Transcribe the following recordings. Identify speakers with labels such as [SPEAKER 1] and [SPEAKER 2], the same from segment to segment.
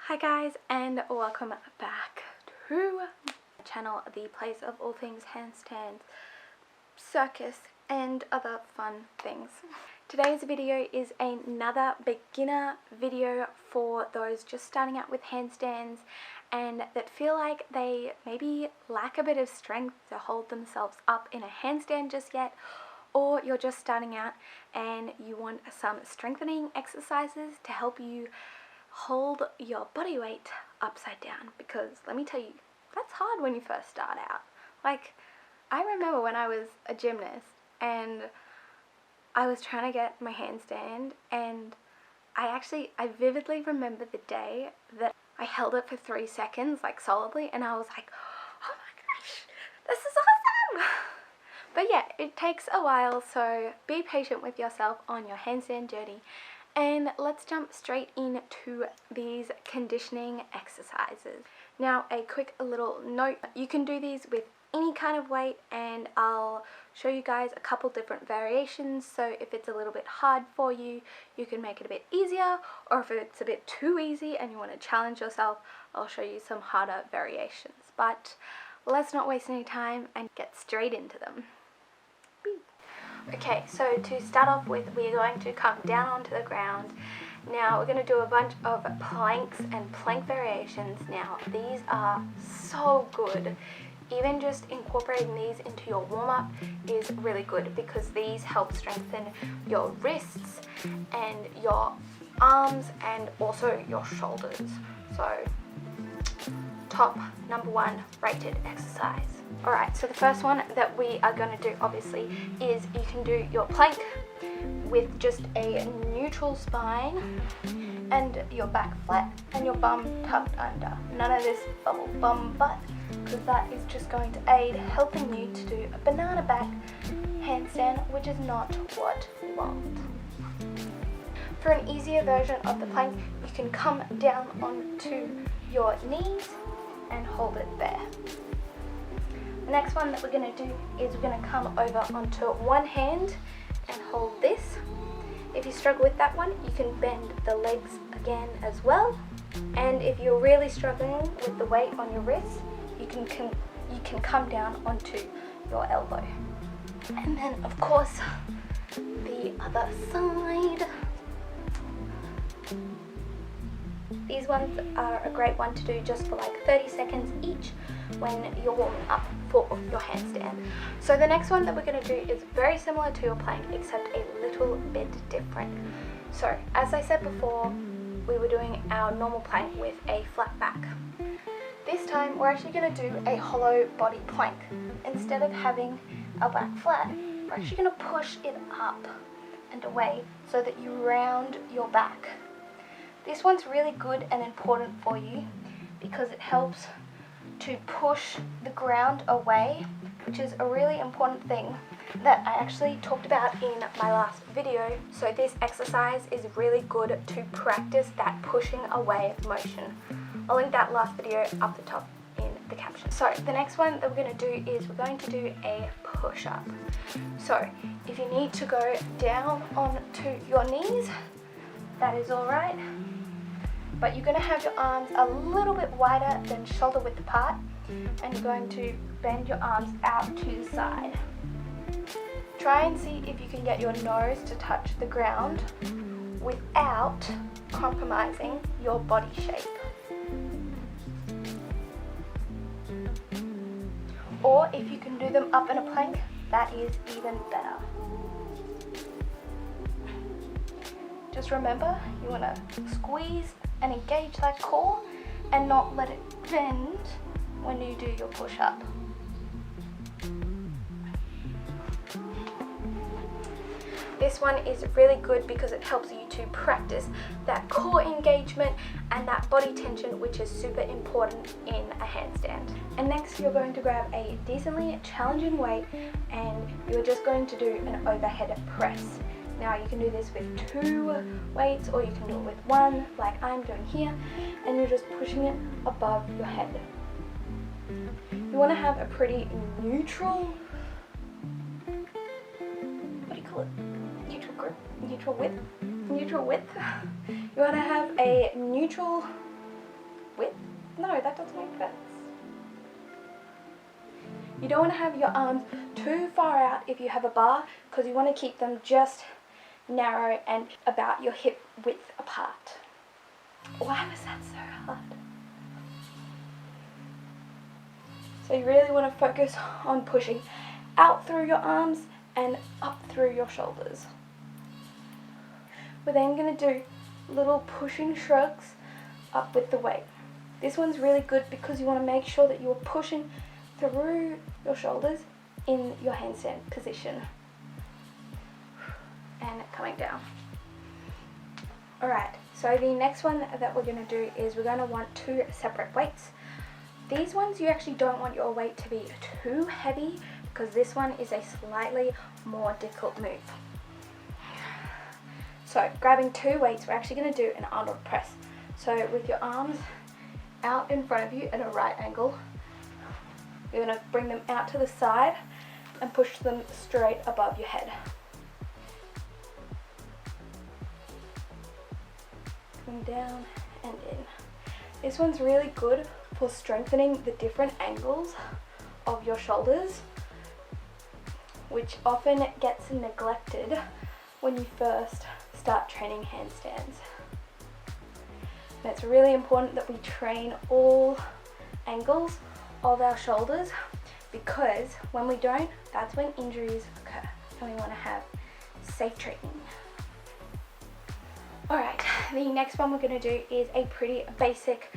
[SPEAKER 1] Hi guys, and welcome back to my channel, the place of all things handstands, circus and other fun things. Today's video is another beginner video for those just starting out with handstands and that feel like they maybe lack a bit of strength to hold themselves up in a handstand just yet, or you're just starting out and you want some strengthening exercises to help you hold your body weight upside down, because let me tell you, that's hard when you first start out. Like, I remember when I was a gymnast and I was trying to get my handstand, and I vividly remember the day that I held it for 3 seconds, like solidly, and I was like, oh my gosh, this is awesome! But yeah, it takes a while, so be patient with yourself on your handstand journey. And let's jump straight into these conditioning exercises. Now, a quick little note, you can do these with any kind of weight, and I'll show you guys a couple different variations, so if it's a little bit hard for you, you can make it a bit easier, or if it's a bit too easy and you want to challenge yourself, I'll show you some harder variations. But let's not waste any time and get straight into them. Okay, so to start off with, we're going to come down onto the ground. Now we're going to do a bunch of planks and plank variations. Now these are so good. Even just incorporating these into your warm-up is really good, because these help strengthen your wrists and your arms and also your shoulders. So top number 1 rated exercise. Alright, so the first one that we are going to do obviously is you can do your plank with just a neutral spine and your back flat and your bum tucked under. None of this bubble bum butt, because that is just going to aid helping you to do a banana back handstand, which is not what you want. For an easier version of the plank, you can come down onto your knees and hold it there. The next one that we're going to do is we're going to come over onto one hand and hold this. If you struggle with that one, you can bend the legs again as well. And if you're really struggling with the weight on your wrist, you can come down onto your elbow. And then, of course, the other side. These ones are a great one to do just for like 30 seconds each when you're warming up for your handstand. So the next one that we're going to do is very similar to your plank, except a little bit different. So as I said before, we were doing our normal plank with a flat back. This time we're actually going to do a hollow body plank. Instead of having our back flat, we're actually going to push it up and away so that you round your back. This one's really good and important for you because it helps to push the ground away, which is a really important thing that I actually talked about in my last video. So this exercise is really good to practice that pushing away motion. I'll link that last video up the top in the caption. So the next one that we're going to do is we're going to do a push-up. So if you need to go down onto your knees, that is alright. But you're going to have your arms a little bit wider than shoulder width apart, and you're going to bend your arms out to the side. Try and see if you can get your nose to touch the ground without compromising your body shape. Or if you can do them up in a plank, that is even better. Just remember, you want to squeeze and engage that core and not let it bend when you do your push-up. This one is really good because it helps you to practice that core engagement and that body tension, which is super important in a handstand. And next you're going to grab a decently challenging weight and you're just going to do an overhead press. Now you can do this with 2 weights, or you can do it with 1 like I'm doing here, and you're just pushing it above your head. You want to have a pretty neutral, what do you call it? Neutral grip? Neutral width? You want to have a neutral No, that doesn't make sense. You don't want to have your arms too far out if you have a bar, because you want to keep them just narrow and about your hip width apart. Why was that so hard? So you really want to focus on pushing out through your arms and up through your shoulders. We're then going to do little pushing shrugs up with the weight. This one's really good because you want to make sure that you're pushing through your shoulders in your handstand position. And coming down. Alright, so the next one that we're going to do is we're going to want 2 separate weights. These ones you actually don't want your weight to be too heavy, because this one is a slightly more difficult move. So grabbing 2 weights, we're actually going to do an Arnold Press. So with your arms out in front of you at a right angle, you're going to bring them out to the side and push them straight above your head. Coming down and in. This one's really good for strengthening the different angles of your shoulders, which often gets neglected when you first start training handstands. And it's really important that we train all angles of our shoulders, because when we don't, that's when injuries occur, and we want to have safe training. Alright, the next one we're going to do is a pretty basic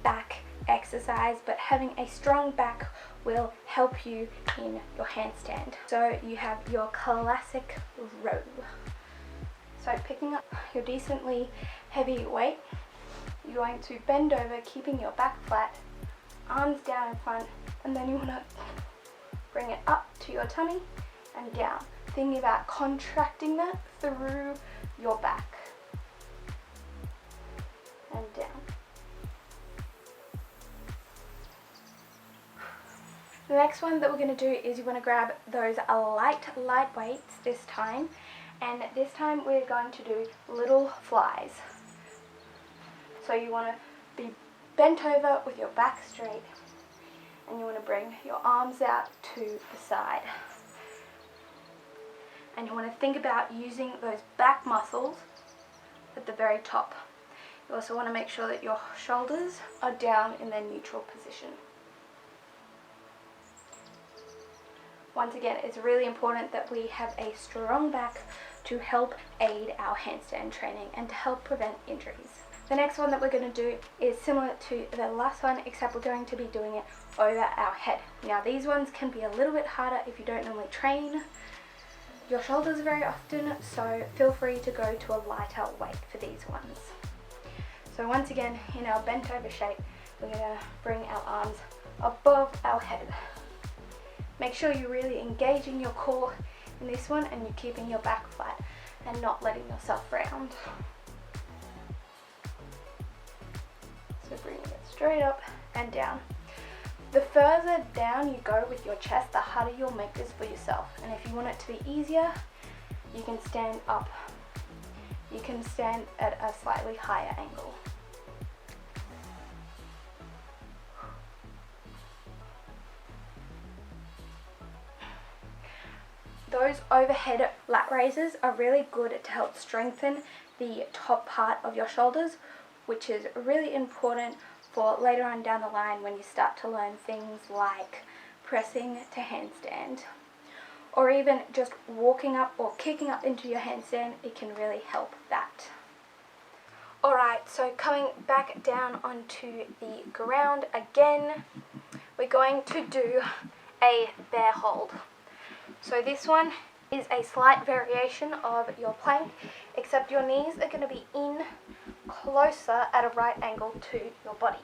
[SPEAKER 1] back exercise, but having a strong back will help you in your handstand. So you have your classic row. So picking up your decently heavy weight, you're going to bend over, keeping your back flat, arms down in front, and then you want to bring it up to your tummy and down, thinking about contracting that through your back and down. The next one that we're going to do is you want to grab those light weights this time, and this time we're going to do little flies. So you want to be bent over with your back straight, and you want to bring your arms out to the side. And you want to think about using those back muscles at the very top. You also want to make sure that your shoulders are down in their neutral position. Once again, it's really important that we have a strong back to help aid our handstand training and to help prevent injuries. The next one that we're going to do is similar to the last one, except we're going to be doing it over our head. Now these ones can be a little bit harder if you don't normally train your shoulders very often, so feel free to go to a lighter weight for these ones. So once again, in our bent over shape, we're going to bring our arms above our head. Make sure you're really engaging your core in this one, and you're keeping your back flat and not letting yourself round. So bringing it straight up and down. The further down you go with your chest, the harder you'll make this for yourself. And if you want it to be easier, you can stand up. You can stand at a slightly higher angle. Those overhead lat raises are really good to help strengthen the top part of your shoulders, which is really important for later on down the line when you start to learn things like pressing to handstand, or even just walking up or kicking up into your handstand. It can really help that. Alright, so coming back down onto the ground again, we're going to do a bear hold. So this one is a slight variation of your plank, except your knees are going to be in closer at a right angle to your body.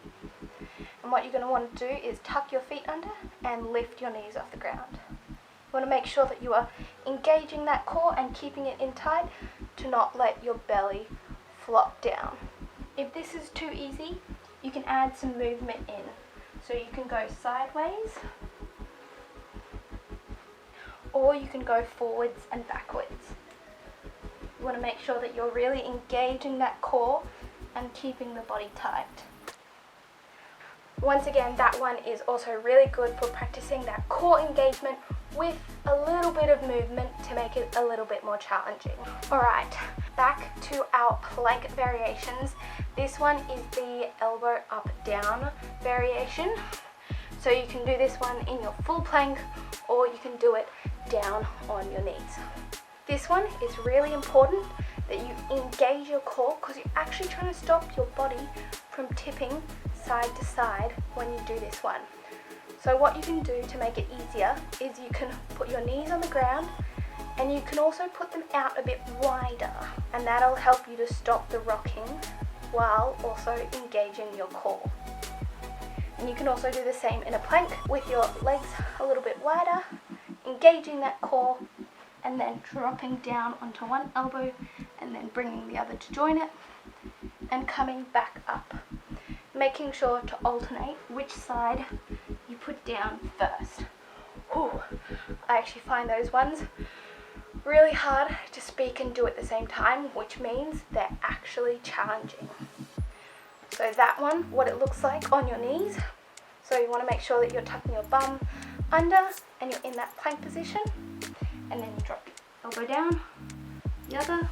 [SPEAKER 1] And what you're going to want to do is tuck your feet under and lift your knees off the ground. You want to make sure that you are engaging that core and keeping it in tight to not let your belly flop down. If this is too easy, you can add some movement in. So you can go sideways, or you can go forwards and backwards. You want to make sure that you're really engaging that core and keeping the body tight. Once again, that one is also really good for practicing that core engagement with a little bit of movement to make it a little bit more challenging. Alright, back to our plank variations. This one is the elbow up down variation. So you can do this one in your full plank, or you can do it down on your knees. This one is really important that you engage your core, because you're actually trying to stop your body from tipping side to side when you do this one. So what you can do to make it easier is you can put your knees on the ground, and you can also put them out a bit wider, and that'll help you to stop the rocking while also engaging your core. And you can also do the same in a plank with your legs a little bit wider, engaging that core, and then dropping down onto one elbow and then bringing the other to join it and coming back up. Making sure to alternate which side you put down first. Whew. I actually find those ones really hard to speak and do at the same time, which means they're actually challenging. So that one, what it looks like on your knees. So you want to make sure that you're tucking your bum under and you're in that plank position, and then you drop your elbow down, the other,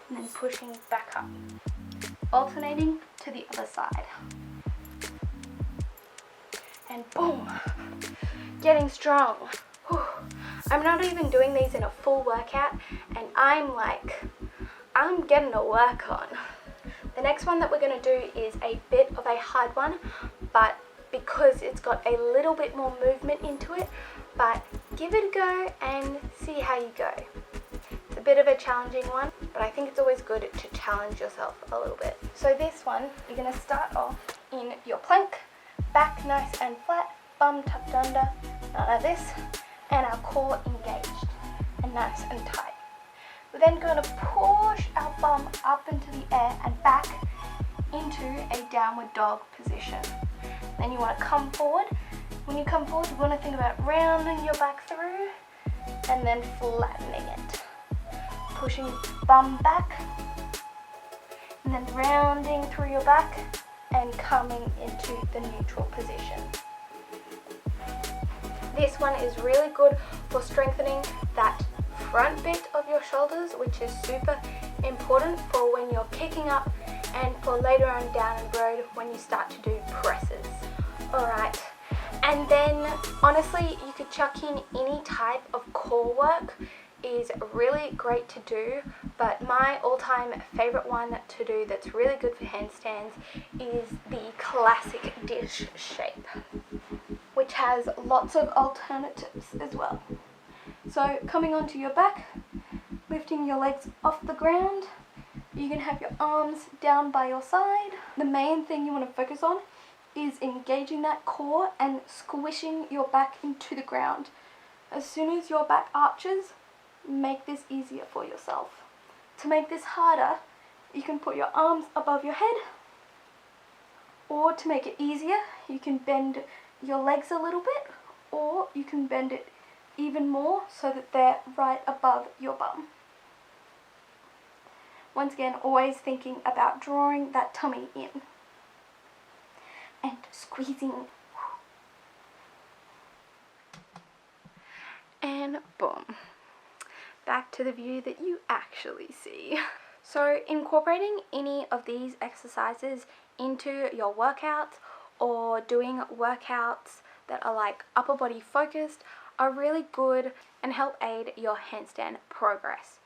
[SPEAKER 1] and then pushing back up. Alternating to the other side. And boom! Getting strong. Whew. I'm not even doing these in a full workout, and I'm getting a work on. The next one that we're going to do is a bit of a hard one, but because it's got a little bit more movement into it, but give it a go and see how you go. It's a bit of a challenging one, but I think it's always good to challenge yourself a little bit. So this one, you're going to start off in your plank, back nice and flat, bum tucked under, none of this, and our core engaged and nice and tight. We're then going to push our bum up into the air and back into a downward dog position. Then you want to come forward. When you come forward, you want to think about rounding your back through and then flattening it. Pushing bum back and then rounding through your back and coming into the neutral position. This one is really good for strengthening that front bit of your shoulders, which is super important for when you're kicking up and for later on down the road when you start to do presses. Alright, and then honestly you could chuck in any type of core work. Is really great to do, but my all-time favorite one to do that's really good for handstands is the classic dish shape, which has lots of alternatives as well. So coming onto your back, lifting your legs off the ground, you can have your arms down by your side. The main thing you want to focus on is engaging that core and squishing your back into the ground. As soon as your back arches, make this easier for yourself. To make this harder, you can put your arms above your head, or to make it easier, you can bend your legs a little bit, or you can bend it even more so that they're right above your bum. Once again, always thinking about drawing that tummy in and squeezing. And boom. Back to the view that you actually see. So incorporating any of these exercises into your workouts, or doing workouts that are like upper body focused, are really good and help aid your handstand progress,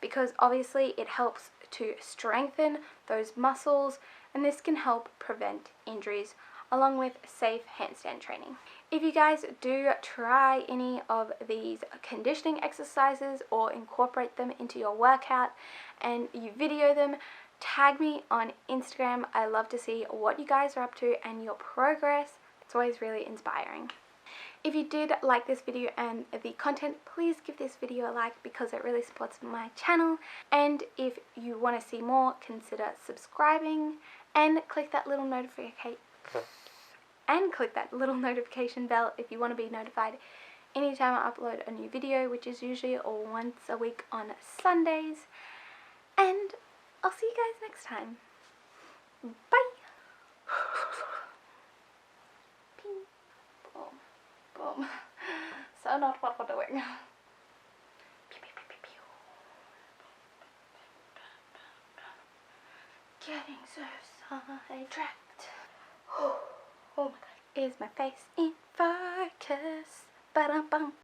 [SPEAKER 1] because obviously it helps to strengthen those muscles, and this can help prevent injuries along with safe handstand training. If you guys do try any of these conditioning exercises or incorporate them into your workout and you video them, tag me on Instagram. I love to see what you guys are up to and your progress. It's always really inspiring. If you did like this video and the content, please give this video a like because it really supports my channel. And if you want to see more, consider subscribing and click that little notification bell if you want to be notified anytime I upload a new video, which is usually once a week on Sundays. And I'll see you guys next time. Bye! not what we're doing. Getting so sidetracked. Oh my god. Is my face in focus? Ba-dum-bum.